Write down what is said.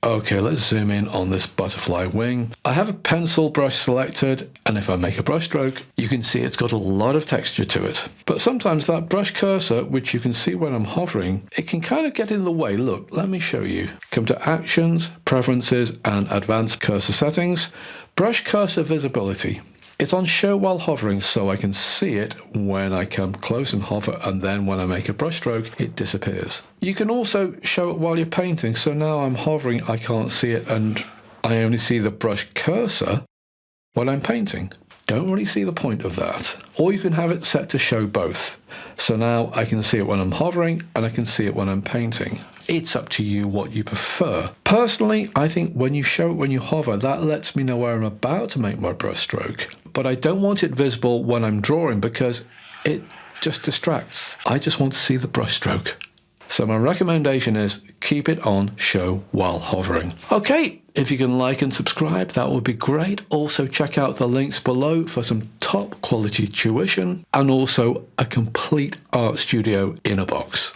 Okay, let's zoom in on this butterfly wing. I have a pencil brush selected, and if I make a brush stroke, you can see it's got a lot of texture to it. But sometimes that brush cursor, which you can see when I'm hovering, it can kind of get in the way. Look, let me show you. Come to Actions, Preferences, and Advanced Cursor Settings. Brush cursor visibility. It's on show while hovering, so I can see it when I come close and hover, and then when I make a brush stroke, it disappears. You can also show it while you're painting, so now I'm hovering, I can't see it, and I only see the brush cursor when I'm painting. Don't really see the point of that. Or you can have it set to show both. So now I can see it when I'm hovering, and I can see it when I'm painting. It's up to you what you prefer. Personally, I think when you show it when you hover, that lets me know where I'm about to make my brush stroke. But I don't want it visible when I'm drawing because it just distracts. I just want to see the brush stroke. So my recommendation is keep it on show while hovering. Okay, if you can like and subscribe, that would be great. Also check out the links below for some top quality tuition and also a complete art studio in a box.